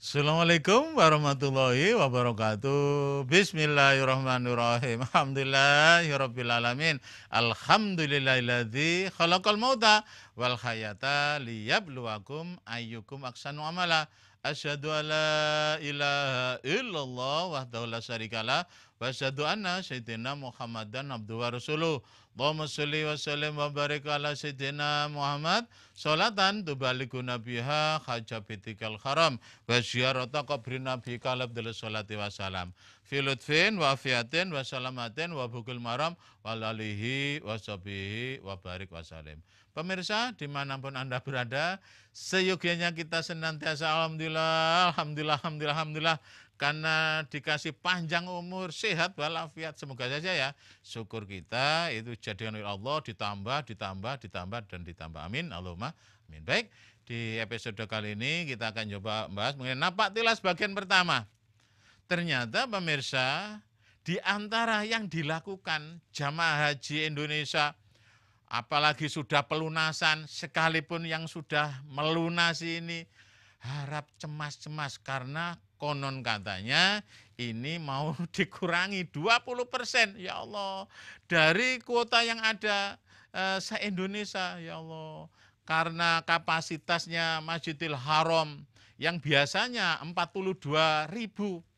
Assalamualaikum warahmatullahi wabarakatuh. Bismillahirrahmanirrahim. Alhamdulillahirrabbilalamin. Alhamdulillahilladzi khalaqal mauta wal hayata liyabluwakum ayyukum ahsanu amala. Asyhadu an la ilaha illallah wahdahu la syarikalah wa asyhadu anna sayyidina Muhammadan abduhu wa rasuluh. Allahumma sholli wa sallim wa barik ala sayyidina Muhammad sholatan tubaliguna biha hajabitikal haram wa ziyarata qabri nabi kalabdil sholati wassalam fi lutfin wa afiatin wa salamatin wa bukul maram wa lalihi wa sahbihi wa barik wassalim. Pemirsa dimanapun Anda berada, seyogianya kita senantiasa alhamdulillah, alhamdulillah, alhamdulillah, alhamdulillah, karena dikasih panjang umur, sehat walafiat. Semoga saja ya syukur kita itu jadikan oleh Allah ditambah dan ditambah. Amin. Allahumma amin. Baik, di episode kali ini kita akan coba membahas mengenai napak tilas bagian pertama. Ternyata pemirsa, di antara yang dilakukan jamaah haji Indonesia, apalagi sudah pelunasan, sekalipun yang sudah melunasi ini harap cemas-cemas karena konon katanya ini mau dikurangi 20%, ya Allah, dari kuota yang ada se-Indonesia, ya Allah. Karena kapasitasnya Masjidil Haram yang biasanya 42.000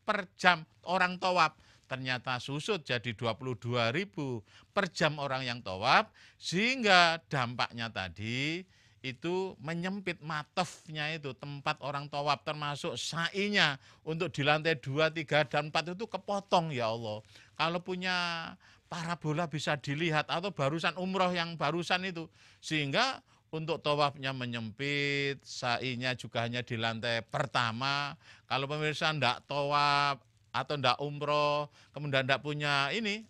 per jam orang tawaf, ternyata susut jadi 22.000 per jam orang yang tawaf, sehingga dampaknya tadi itu menyempit matafnya itu tempat orang tawaf, termasuk sa'inya untuk di lantai 2, 3, dan 4 itu kepotong, ya Allah. Kalau punya parabola bisa dilihat, atau barusan umroh yang barusan itu, sehingga untuk tawafnya menyempit, sa'inya juga hanya di lantai pertama. Kalau pemirsa ndak tawaf atau ndak umroh, kemudian ndak punya ini,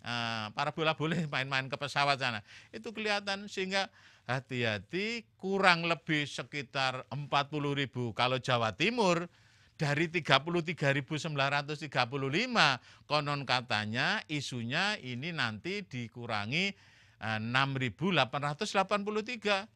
parabola, boleh main-main ke pesawat sana. Itu kelihatan, sehingga hati-hati, kurang lebih sekitar 40.000 kalau Jawa Timur dari 33.935, konon katanya isunya ini nanti dikurangi 6.883.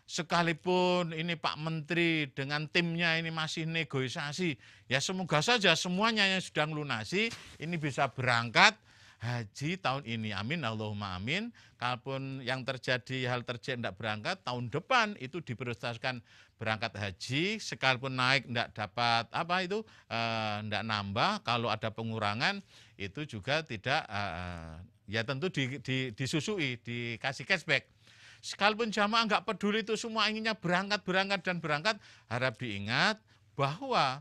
Sekalipun ini Pak Menteri dengan timnya ini masih negosiasi, ya semoga saja semuanya yang sudah melunasi ini bisa berangkat haji tahun ini. Amin, Allahumma amin. Kalaupun yang terjadi hal tidak berangkat, tahun depan itu diprioritaskan berangkat haji. Sekalipun naik tidak dapat tidak nambah. Kalau ada pengurangan itu juga tidak, ya tentu disusui, dikasih cashback. Sekalipun jamaah nggak peduli itu semua inginnya berangkat, harap diingat bahwa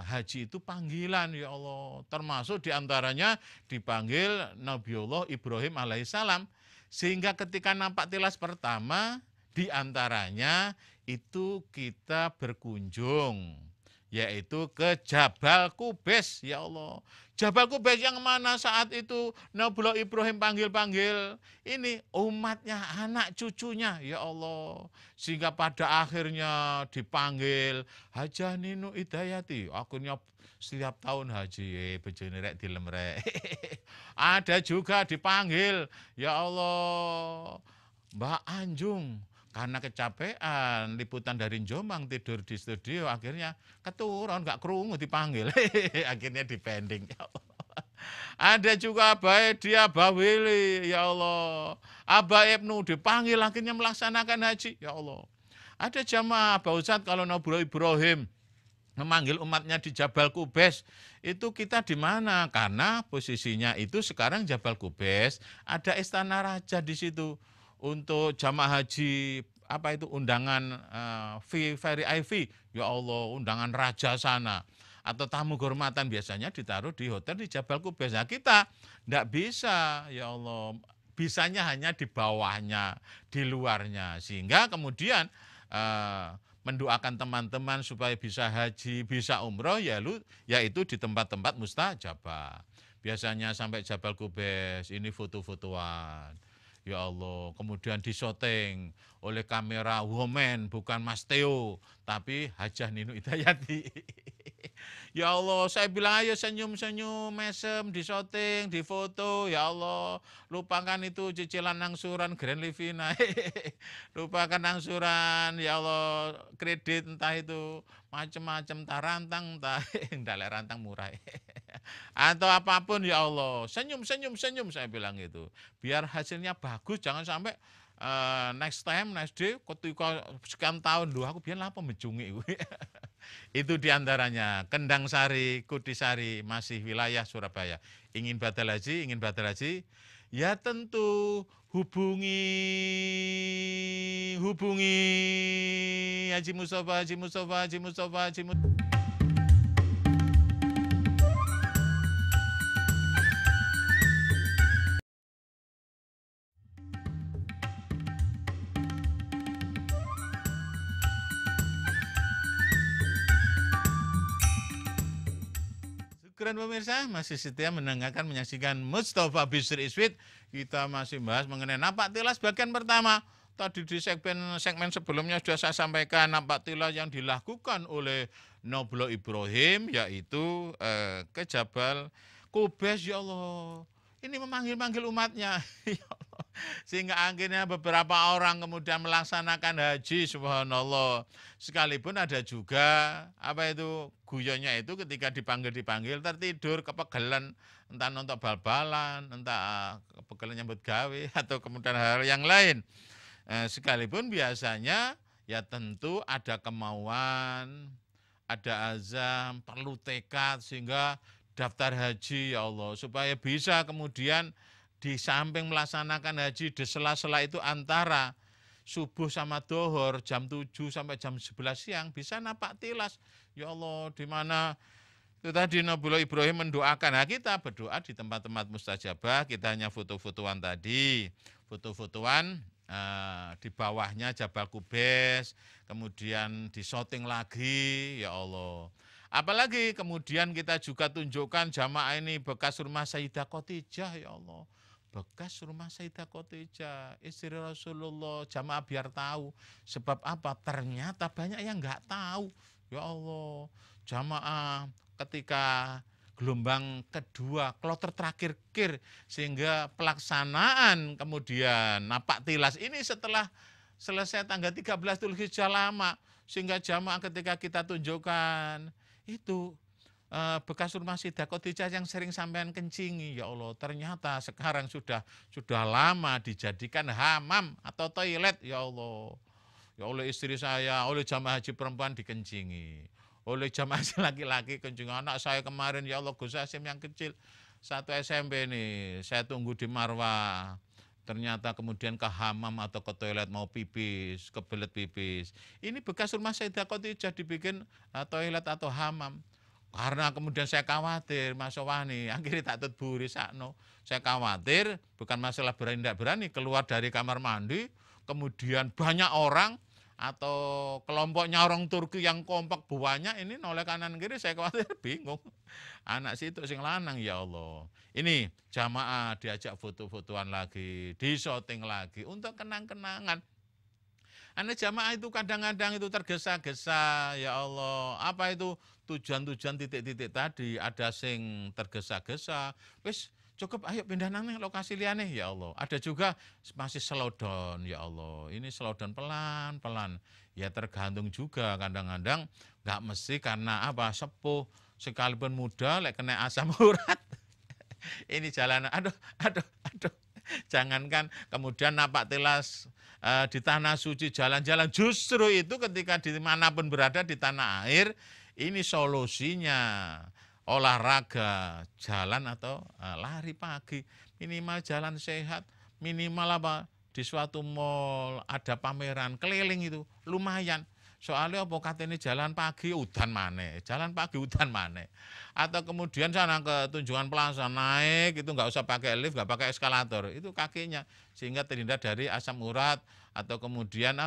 haji itu panggilan, ya Allah. Termasuk diantaranya dipanggil Nabiullah Ibrahim alaihissalam. Sehingga ketika nampak tilas pertama, diantaranya itu kita berkunjung, yaitu ke Jabal Qubais, ya Allah. Jabal Qubais yang mana saat itu Nabiullah Ibrahim panggil-panggil ini umatnya, anak cucunya, ya Allah. Sehingga pada akhirnya dipanggil Hajah Ninu Hidayati. Akhirnya setiap tahun haji, bejone rek dilem rek. Ada juga dipanggil, ya Allah, Mbak Anjung. Karena kecapean, liputan dari Jombang, tidur di studio, akhirnya keturun, nggak kerungu dipanggil. Akhirnya dipending, ya Allah. Ada juga Abah Dia Bawili, ya Allah. Abah Ibnu dipanggil akhirnya melaksanakan haji, ya Allah. Ada jamaah Abah Ustadz kalau Nabiullah Ibrahim memanggil umatnya di Jabal Qubais, itu kita di mana? Karena posisinya itu sekarang Jabal Qubais ada istana raja di situ. Untuk jamaah haji undangan VVIP, ya Allah, undangan raja sana atau tamu kehormatan biasanya ditaruh di hotel di Jabal Qubais. Nah, kita tidak bisa, ya Allah, bisanya hanya di bawahnya, di luarnya, sehingga kemudian mendoakan teman-teman supaya bisa haji, bisa umroh, yaitu di tempat-tempat mustajabah. Biasanya sampai Jabal Qubais ini foto-fotoan, ya Allah, kemudian disyuting oleh kamera woman, bukan Mas Theo, tapi Hajah Ninu Hidayati. Ya Allah, saya bilang ayo senyum-senyum, mesem, disoting, difoto, ya Allah. Lupakan itu cicilan angsuran Grand Livina. Lupakan angsuran, ya Allah, kredit entah itu macam-macam, entah rantang, entah enggak rantang murah. Atau apapun ya Allah, senyum, senyum, senyum saya bilang itu. Biar hasilnya bagus, jangan sampai next time, next day, ketika sekian tahun, aku biar apa menjungi. Itu diantaranya, Kendang Sari, Kudisari, masih wilayah Surabaya. Ingin batal haji, ya tentu hubungi Haji Mustafa, Haji Mustafa, Haji Mustafa, Haji Mustafa. Keren pemirsa, masih setia mendengarkan, menyaksikan Mustafa Bisri Iswit. Kita masih bahas mengenai napak tilas bagian pertama. Tadi di segmen sebelumnya sudah saya sampaikan napak tilas yang dilakukan oleh Noblo Ibrahim, yaitu ke Jabal Qubais. Ya Allah, ini memanggil-manggil umatnya. Ya Allah. Sehingga akhirnya beberapa orang kemudian melaksanakan haji, subhanallah. Sekalipun ada juga guyonnya itu ketika dipanggil tertidur, kepegelan, entah nonton bal-balan, entah kepegelan nyambut gawe, atau kemudian hal yang lain. Sekalipun biasanya ya tentu ada kemauan, ada azam, perlu tekad, sehingga daftar haji ya Allah, supaya bisa kemudian di samping melaksanakan haji di sela-sela itu antara subuh sama dohor jam 7 sampai jam 11 siang bisa napak tilas. Ya Allah, di mana itu tadi Noblo Ibrahim mendoakan. Nah, kita berdoa di tempat-tempat mustajabah, kita hanya foto-fotoan tadi. Foto-fotoan di bawahnya Jabal Qubais, kemudian disoting lagi, ya Allah. Apalagi kemudian kita juga tunjukkan jamaah ini bekas rumah Sayyidah Khadijah, ya Allah. Bekas rumah Sayyidah Khadijah, istri Rasulullah, jamaah biar tahu. Sebab apa? Ternyata banyak yang nggak tahu. Ya Allah, jamaah ketika gelombang kedua, kloter terakhir sehingga pelaksanaan kemudian napak tilas ini setelah selesai tanggal 13 Dzulhijjah lama, sehingga jamaah ketika kita tunjukkan itu bekas rumah Sayyidah Khadijah yang sering sampean kencingi, ya Allah, ternyata sekarang sudah lama dijadikan hamam atau toilet, ya Allah. Ya oleh istri saya, oleh jamaah haji perempuan dikencingi, oleh jamaah haji laki-laki kencing. Anak saya kemarin, ya Allah, Gus Hasim yang kecil, 1 SMP nih, saya tunggu di Marwah. Ternyata kemudian ke hamam atau ke toilet mau pipis, kebelet pipis. Ini bekas rumah Sayyidah Khadijah dibikin toilet atau hamam. Karena kemudian saya khawatir, Mas Wani, akhirnya tak tutburi sakno. Saya khawatir, bukan masalah berani tidak berani, keluar dari kamar mandi, kemudian banyak orang, atau kelompoknya orang Turki yang kompak buahnya, ini noleh kanan kiri, saya khawatir bingung. Anak situ sing lanang, ya Allah. Ini jamaah diajak foto-fotoan lagi, disyuting lagi, untuk kenang-kenangan. Anak jamaah itu kadang-kadang itu tergesa-gesa, ya Allah. Apa itu tujuan-tujuan titik-titik tadi, ada sing tergesa-gesa. Wis cukup, ayo pindah nang lokasi liane, ya Allah. Ada juga masih slow down, ya Allah. Ini slow down pelan-pelan. Ya tergantung juga, kadang-kadang nggak mesti karena apa, sepuh sekalipun muda lek kena asam urat. Ini jalan, aduh. Jangankan kemudian napak tilas di tanah suci, jalan-jalan, justru itu ketika dimanapun berada di tanah air, ini solusinya olahraga, jalan atau lari pagi, minimal jalan sehat, minimal apa, di suatu mall ada pameran keliling itu lumayan. Soalnya apa katanya jalan pagi udan maneh, atau kemudian sana ke Tunjungan Plaza naik itu nggak usah pakai lift, nggak pakai eskalator, itu kakinya, sehingga terhindar dari asam urat atau kemudian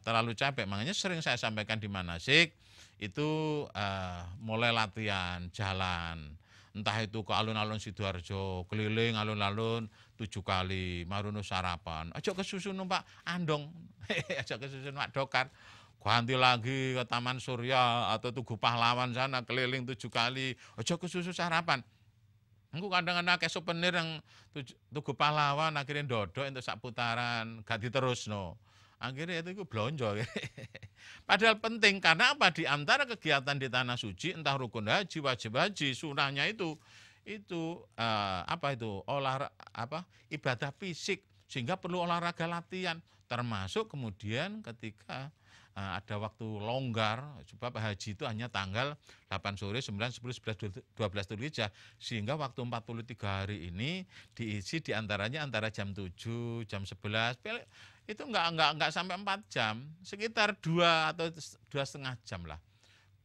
terlalu capek. Makanya sering saya sampaikan di manasik itu mulai latihan jalan, Entah itu ke alun-alun Sidoarjo, keliling alun-alun 7 kali, marono sarapan. Aja kesusu numpak andong, aja kesusu numpak dokar. Ganti lagi ke Taman Surya atau Tugu Pahlawan sana, keliling 7 kali, aja kesusu sarapan. Engko kadang-kadang akeh souvenir yang Tugu Pahlawan akhirnya ndodok entuk sak putaran, gak diterusno. Akhirnya itu blonjo. Padahal penting karena apa? Di antara kegiatan di tanah suci, entah rukun haji, wajib haji, sunahnya itu ibadah fisik, sehingga perlu olahraga latihan. Termasuk kemudian ketika ada waktu longgar, sebab haji itu hanya tanggal 8 sore, 9, 10, 11, 12 Dzulhijjah, sehingga waktu 43 hari ini diisi diantaranya antara jam 7, jam 11, itu enggak sampai 4 jam, sekitar 2 atau 2,5 jam lah.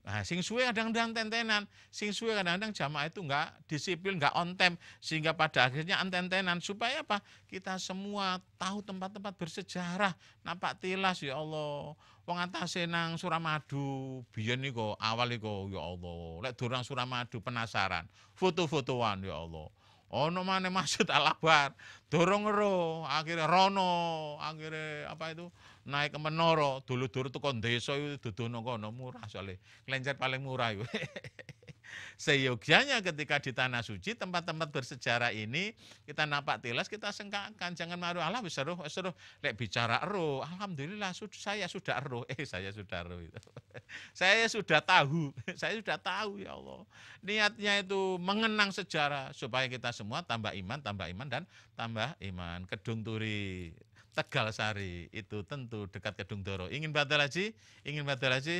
Nah, sing suwe kadang-kadang tentenan, sing suwe kadang-kadang jamaah itu enggak disiplin, enggak on time, sehingga pada akhirnya anten-tenan. Supaya apa? Kita semua tahu tempat-tempat bersejarah, napak tilas, ya Allah. Wong atase nang Suramadu, biyen niku awal niku, ya Allah. Lek durung Suramadu penasaran, foto-fotoan, ya Allah. Ono maneh Masjid Al-Akbar, dorong ero, akhirnya rono, akhirnya naik ke menara, dulu-dulu tuh desa itu dudono kono murah soalnya, kelencer paling murah itu. Seyogyanya ketika di tanah suci, tempat-tempat bersejarah ini kita napak tilas, kita sengkakan, jangan maru Allah seru, lek bicara ero, alhamdulillah saya sudah ero, saya sudah ero itu. Saya sudah tahu, ya Allah. Niatnya itu mengenang sejarah supaya kita semua tambah iman dan tambah iman. Kedung Turi, Tegal Sari itu tentu dekat Kedung Doro. Ingin badal haji,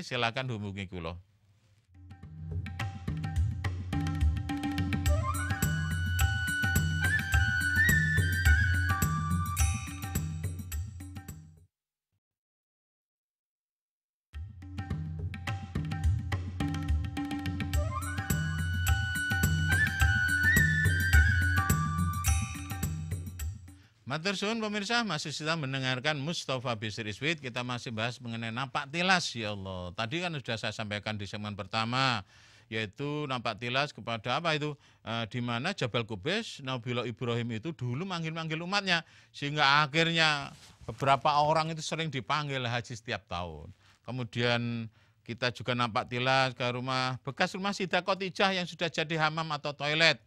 silakan hubungi kula. Matur suwun pemirsa, masih kita mendengarkan Mustafa Bisri Iswid. Kita masih bahas mengenai napak tilas, ya Allah. Tadi kan sudah saya sampaikan di segmen pertama, yaitu napak tilas kepada apa itu? Di mana Jabal Qubais, Nabiullah Ibrahim itu dulu manggil-manggil umatnya, sehingga akhirnya beberapa orang itu sering dipanggil haji setiap tahun. Kemudian kita juga napak tilas ke bekas rumah Sayyidah Khadijah yang sudah jadi hamam atau toilet.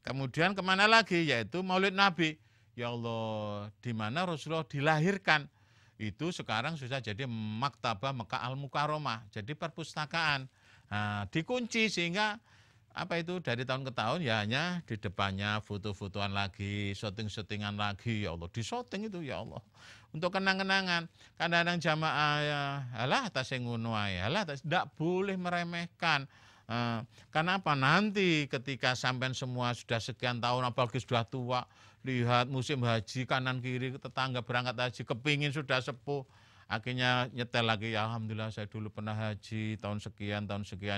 Kemudian kemana lagi? Yaitu Maulid Nabi. Ya Allah, di mana Rasulullah dilahirkan, itu sekarang sudah jadi Maktabah Mekah Al-Mukarramah, jadi perpustakaan. Nah, dikunci sehingga dari tahun ke tahun ya hanya di depannya foto-fotoan lagi, syuting-syutingan lagi, ya Allah, di syuting itu ya Allah. Untuk kenang-kenangan, kadang-kadang jamaah ya, alah tas ngono ae, alah tas tidak boleh meremehkan. Karena apa? Nanti ketika sampai semua sudah sekian tahun, apalagi sudah tua, lihat musim haji kanan kiri tetangga berangkat haji, kepingin sudah sepuh, akhirnya nyetel lagi, ya alhamdulillah saya dulu pernah haji tahun sekian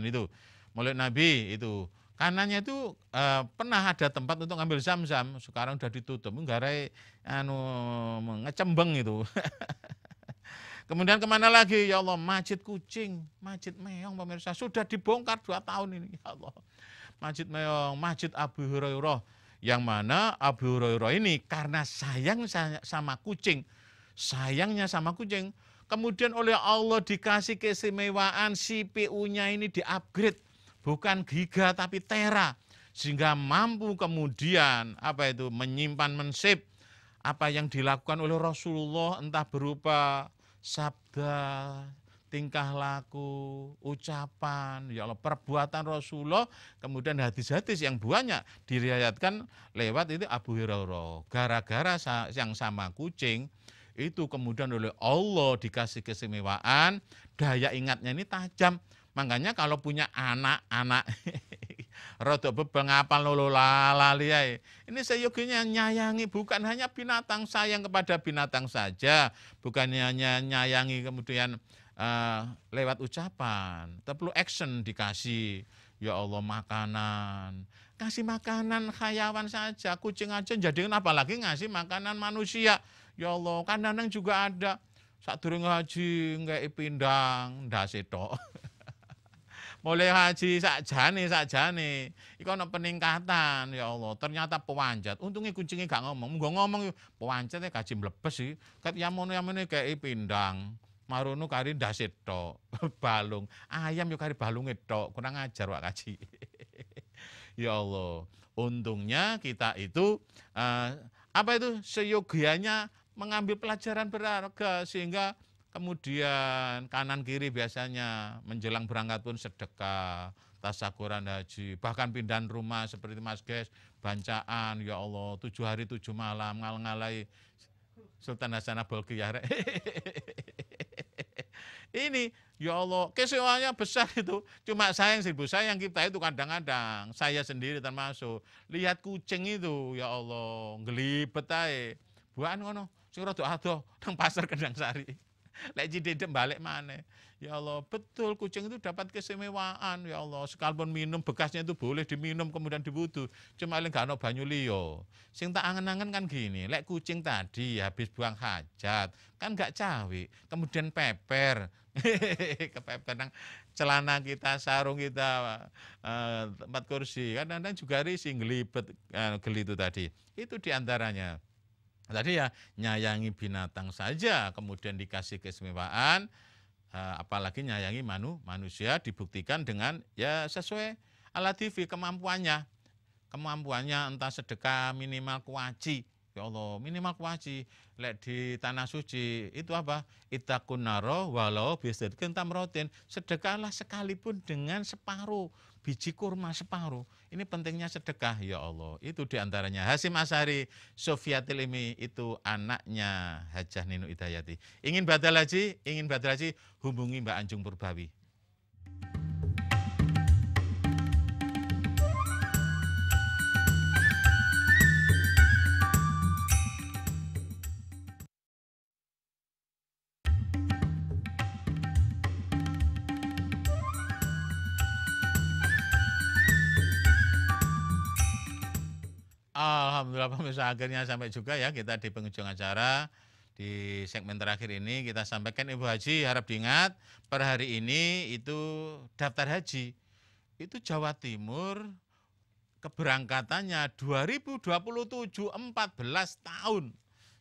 itu. Maulid Nabi itu kanannya itu pernah ada tempat untuk ngambil zam-zam, sekarang sudah ditutup, nggarai ngecembeng itu. Kemudian kemana lagi? Ya Allah, Masjid Kucing, Masjid Meong pemirsa, sudah dibongkar 2 tahun ini, ya Allah. Masjid Meong, Masjid Abu Hurairah, yang mana Abu Hurairah ini karena sayangnya sama kucing, kemudian oleh Allah dikasih keistimewaan CPU-nya ini di-upgrade, bukan giga tapi tera, sehingga mampu kemudian menyimpan, mensave apa yang dilakukan oleh Rasulullah, entah berupa sabda, tingkah laku, ucapan, ya Allah, perbuatan Rasulullah, kemudian hadis-hadis yang banyak diriwayatkan lewat itu Abu Hurairah. Gara-gara yang sama kucing itu kemudian oleh Allah dikasih keistimewaan, daya ingatnya ini tajam. Makanya kalau punya anak-anak rada bebel ngapal lali ae. Ini seyogianya nyayangi, bukan hanya binatang, sayang kepada binatang saja, bukan hanya nyayangi kemudian lewat ucapan, tapi perlu action dikasih. Ya Allah, makanan, kasih makanan hayawan saja, kucing aja jadikan, apalagi ngasih makanan manusia. Ya Allah, kadang-kadang juga ada sadurunge haji nggae pindang ndase tok. Mulai haji sakjane. Iku ana peningkatan ya Allah. Ternyata pewancat. Untungnya kucingnya gak ngomong. Nggo ngomong pewancatnya gaji mlebes sih. Kat yamono kei pindang. Marono kari ndase tok. Balung. Ayam yo kari balunge tok. Kurang ajar wak kaji. Ya Allah. Untungnya kita itu apa itu seyogianya mengambil pelajaran berharga sehingga kemudian kanan kiri biasanya menjelang berangkat pun sedekah, tasyakuran haji, bahkan pindahan rumah seperti Mas Ges, bancaan, ya Allah, 7 hari 7 malam, ngal-ngalai Sultan Hasanah Bolkiah. Ini, ya Allah, kesewaannya besar itu. Cuma sayang sih, Bu, sayang kita itu kadang-kadang, saya sendiri termasuk, lihat kucing itu, ya Allah, ngelibet aja. Bukan ngono, sing rada adoh nang pasar Kendang Sari. Lek cidedek balik mana? Ya Allah, betul kucing itu dapat keistimewaan, ya Allah. Sekalipun minum bekasnya itu boleh diminum kemudian diwudu. Cuma lek gak ono banyu liya. Sing tak angen-angen kan gini, lek kucing tadi habis buang hajat, kan gak cawi, kemudian peper. Kepepet nang celana kita, sarung kita, tempat kursi. Kadang-kadang juga risih ngelibet geli itu tadi. Itu diantaranya. Tadi ya nyayangi binatang saja, kemudian dikasih keistimewaan, apalagi nyayangi manusia dibuktikan dengan ya sesuai alat TV kemampuannya. Kemampuannya entah sedekah minimal kuaci. Ya Allah, minimal kuaci. Lek di tanah suci itu apa? Itakun naro walau bisidkin tamrotin. Sedekahlah sekalipun dengan separuh biji kurma separuh. Ini pentingnya sedekah, ya Allah. Itu diantaranya Hasyim Asy'ari Sofyatil Ilmi, itu anaknya Hajah Ninu Hidayati. Ingin badal haji, hubungi Mbak Anjung Purbawi. Alhamdulillah pemirsa, akhirnya sampai juga ya kita di penghujung acara. Di segmen terakhir ini kita sampaikan Ibu Haji, harap diingat per hari ini itu daftar haji. Itu Jawa Timur keberangkatannya 2027 14 tahun.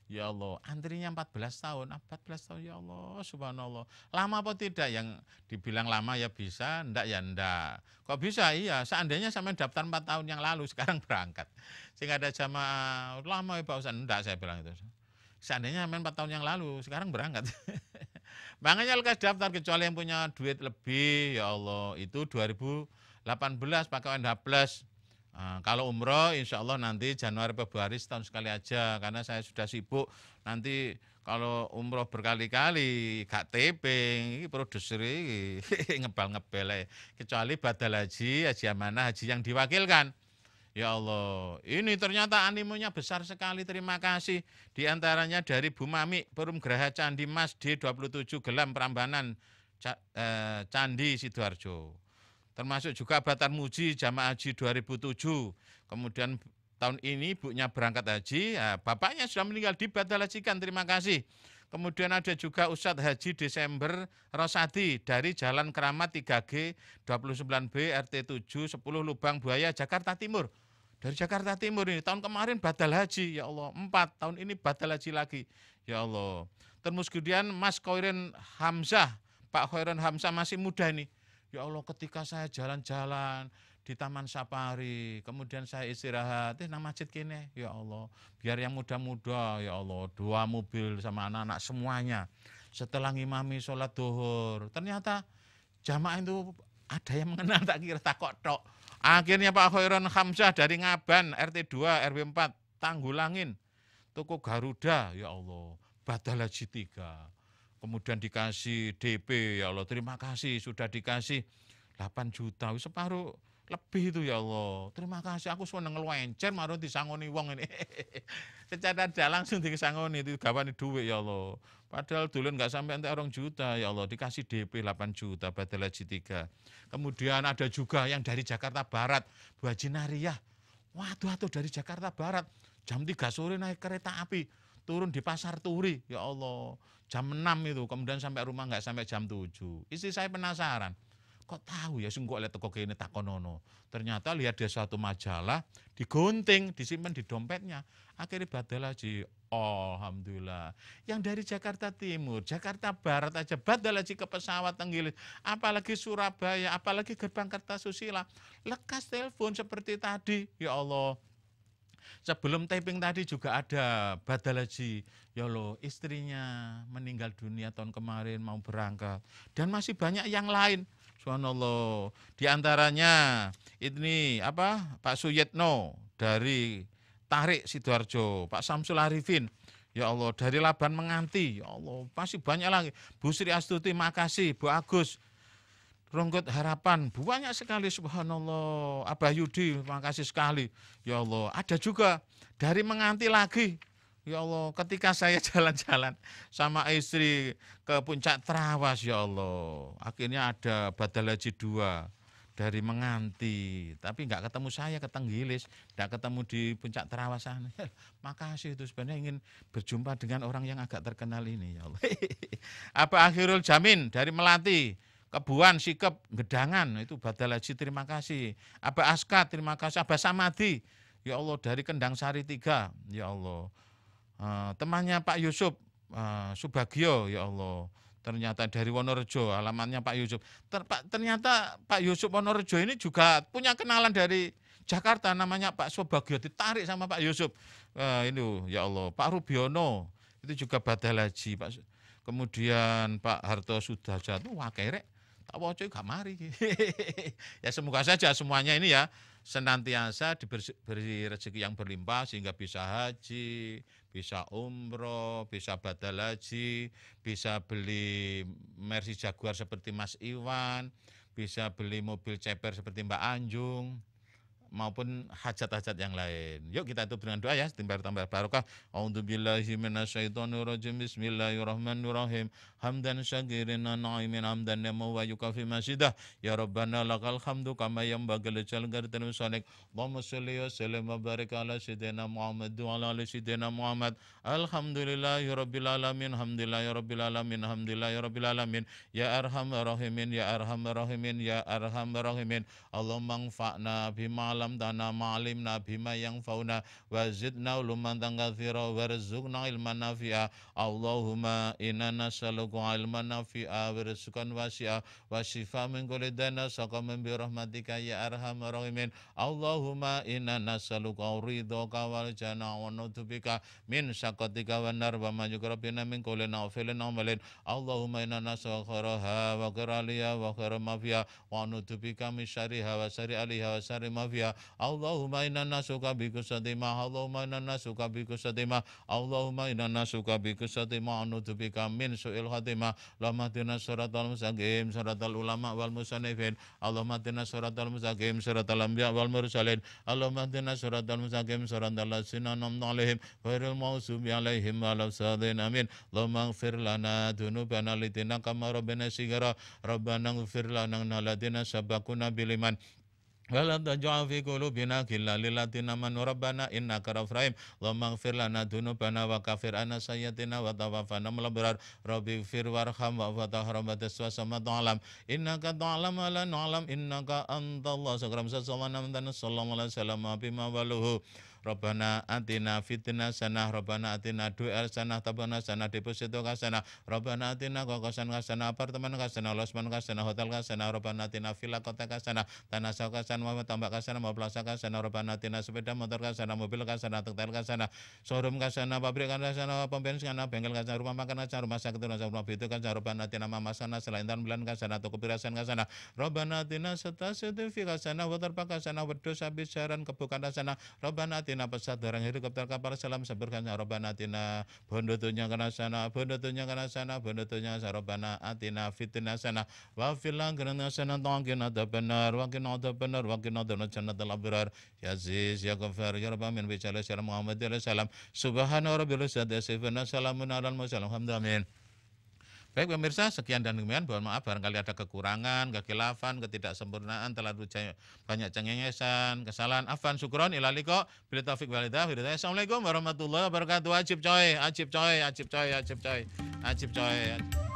Ya Allah, antrinya 14 tahun, 14 tahun, ya Allah, subhanallah. Lama apa tidak? Yang dibilang lama ya bisa, enggak ya enggak. Kok bisa? Iya, seandainya sampai daftar 4 tahun yang lalu, sekarang berangkat. Sehingga ada jamaah, lama ya Pak Ustaz, enggak saya bilang itu. Seandainya sampai 4 tahun yang lalu, sekarang berangkat. Makanya lekas daftar, kecuali yang punya duit lebih, ya Allah, itu 2018 pakai ONH Plus. Kalau umroh insya Allah nanti Januari Februari setahun sekali aja, karena saya sudah sibuk. Nanti kalau umroh berkali-kali gak teping, ini produser ini ngebal-ngebel. Kecuali badal haji amanah, haji yang diwakilkan. Ya Allah, ini ternyata animonya besar sekali, terima kasih. Di antaranya dari Bu Mami, Perum Graha Candi Mas D27 Gelam Prambanan Candi Sidoarjo. Termasuk juga Batar Muji Jamaah Haji 2007. Kemudian tahun ini ibunya berangkat haji, bapaknya sudah meninggal dibadal hajikan, terima kasih. Kemudian ada juga Ustadz Haji Desember Rosadi dari Jalan Keramat 3G 29B RT 7 10 Lubang Buaya Jakarta Timur. Dari Jakarta Timur ini, tahun kemarin badal haji, ya Allah, 4 tahun ini badal haji lagi, ya Allah. Terus kemudian Mas Khoirin Hamzah, Pak Khoirin Hamzah masih muda ini. Ya Allah, ketika saya jalan-jalan di Taman Safari, kemudian saya istirahat, nang masjid kene, ya Allah, biar yang muda-muda, ya Allah, 2 mobil sama anak-anak semuanya. Setelah ngimami sholat duhur, ternyata jamaah itu ada yang mengenal, tak kira takok tok. Akhirnya Pak Khoiron Hamzah dari Ngaban, RT 2, RW 4, Tanggulangin, Toko Garuda, ya Allah, badal haji 3. Kemudian dikasih DP, ya Allah, terima kasih, sudah dikasih 8 juta, separuh lebih itu, ya Allah. Terima kasih, aku seneng ngeluencer, marun disangoni wong ini. Secara ada langsung disangoni, digawani duit, ya Allah. Padahal dulu nggak sampai nanti 2 juta, ya Allah, dikasih DP 8 juta, badal haji 3. Kemudian ada juga yang dari Jakarta Barat, Bu Haji Nariyah. Waduh, dari Jakarta Barat, jam 3 sore naik kereta api, turun di Pasar Turi, ya Allah. Jam 6 itu, kemudian sampai rumah nggak sampai jam 7. Istri saya penasaran, kok tahu ya, sing kok lihat teko kene takonono. Ternyata lihat dia suatu majalah, digunting, disimpan di dompetnya. Akhirnya badal haji. Alhamdulillah. Yang dari Jakarta Timur, Jakarta Barat aja badal haji ke pesawat tenggilis. Apalagi Surabaya, apalagi gerbang Kertasusila. Lekas telepon seperti tadi. Ya Allah. Sebelum taping tadi juga ada badal haji. Ya Allah, istrinya meninggal dunia tahun kemarin mau berangkat. Dan masih banyak yang lain. Subhanallah. Di antaranya ini Pak Suyetno dari Tarik Sidoarjo, Pak Samsul Arifin, ya Allah, dari Laban Menganti, ya Allah, masih banyak lagi. Bu Sri Astuti, makasih. Bu Agus, Ronggot Harapan, banyak sekali, subhanallah. Abah Yudi, makasih sekali, ya Allah. Ada juga dari Menganti lagi, ya Allah, ketika saya jalan-jalan sama istri ke Puncak Trawas, ya Allah, akhirnya ada badal haji 2 dari Menganti, tapi nggak ketemu saya ke Tenggilis, nggak ketemu di Puncak Trawas sana. Makasih, itu sebenarnya ingin berjumpa dengan orang yang agak terkenal ini, ya Allah. Apa Akhirul Jamin dari Melati, Kebuan, Sikep, Gedangan, itu badal haji, terima kasih. Apa Aska, terima kasih. Abah Samadi, ya Allah, dari Kendang Sari 3, ya Allah. Temannya Pak Yusuf, Subagio, ya Allah. Ternyata dari Wonorejo, alamatnya Pak Yusuf. Ternyata Pak Yusuf Wonorejo ini juga punya kenalan dari Jakarta, namanya Pak Subagio, ditarik sama Pak Yusuf. Ini ya Allah, Pak Rubiono, itu juga badal haji. Kemudian Pak Harto Sudajat, wah kerek, tak waca gak mari. Ya semoga saja semuanya ini ya senantiasa diberi rezeki yang berlimpah sehingga bisa haji, bisa umroh, bisa badal haji, bisa beli Mercy Jaguar seperti Mas Iwan, bisa beli mobil ceper seperti Mbak Anjung, maupun hajat-hajat yang lain. Yuk kita tutup dengan doa ya, tambah barokah. A'udzubillahi minasyaitonirrajim. Bismillahirrahmanirrahim. Hamdan syakirin na'imin hamdan yamu wa yukafi masidah. Ya Rabbana lakal hamdu kama yanbaghi li jalali wajhik. Allahumma sholli wa sallim wa barik ala sayyidina Muhammad wa ala ali sayyidina Muhammad. Alhamdulillahirabbil alamin. Alhamdulillahirabbil alamin. Alhamdulillahirabbil alamin. Ya arhamar rahimin, ya arhamar rahimin, ya arhamar rahimin. Allahumma anfa'na bima lamdana ma'alimna bima yang fauna wazidna uluman tangkathira warzuqna ilman nafi'a. Allahumma inna nas'aluka ilman nafi'a warzuqan wasi'a wa shifa min kulli dana saqamin bi rahmatika ya arhamar rahimin. Allahumma inna nas'aluka ridhaka wal jannah wa nutubika min syaqatika wan nar wa ma yukrabina min kulli nawfilin amalin. Allahumma inna nas'aluka khairaha wa khairaliha wa khaira ma fiha wa nutubika min syarriha wa syarri aliha wa syarri ma fiha. Allahumma inna nasuka biku satimah. Allahumma inna nasuka biku satimah. Allahumma inna nasuka biku satimah. Anutubika min su'il khatimah. Allahumma tina suratal mustaqim suratal ulama wal musanifin. Allahumma tina suratal mustaqim suratal anbiya wal mursalin. Allahumma tina suratal mustaqim suratal ladzina an'amta alaihim ghairil maghdubi alaihim waladdallin. Amin. Allahumma ighfir lana dzunubana litina kama rabbana sigara. Rabbana ighfir lana alladziina sabaquna bil iman. Wala taj'al fi qulubina ghillan lil ladzina amanu rabbana innaka ra'ufur rahim. Allahumma ighfir lana dzunubana wa kaffir anna sayyi'atina wa tawaffana ma'al abrar. Rabbi ighfir warham wa fatahrabatas wa sama'alam. Innaka ta'lam wa la na'lam innaka antallahu sakram sallallahu alaihi wasallam bima waluhu. Rabbana atina fitnah sanah, Rabbana atina du'ar sanah, tabana sanah, deposito kasanah, Rabbana atina kokosan kasanah, apartemen kasanah, losman kasanah, hotel kasanah, Rabbana atina villa kota kasanah, tanah sawah kasanah, mau tambak kasanah, mau plaza kasanah, Rabbana atina sepeda motor kasanah, mobil kasanah, tektel kasanah, showroom kasanah, pabrik kasanah, pom bensin kasanah, bengkel kasanah, rumah makan kasanah, rumah sakit kasanah, rumah itu kasanah, Rabbana atina mama kasanah, selain tahun bulan kasanah, toko pirasan kasanah, Rabbana atina sertifikat kasanah, waterpark kasanah, wedus habis jaran kebukan kasanah, Rabbana atina pesawat barang helikopter kapal selam seberkan Rabbana atina bondotunya kana sana bondotunya kana sana bondotunya Rabbana atina fitnah sana wa fil akhirati hasanah wa qina adzabannar wa qina adzabannar wa qina adzabannar abrar ya aziz ya ghafar ya rabb amin bi jalali Muhammad sallam subhana rabbil izzati yasifun salamun alal mursalin alhamdulillah. Baik pemirsa, sekian dan demikian. Mohon maaf barangkali ada kekurangan, kekhilafan, ketidaksempurnaan, terlalu banyak cengengesan, kesalahan. Afwan syukron ila liqa bil taufiq wal hidayah. Assalamualaikum warahmatullahi wabarakatuh. Ajib coy, ajib coy, ajib coy, ajib coy, ajib coy.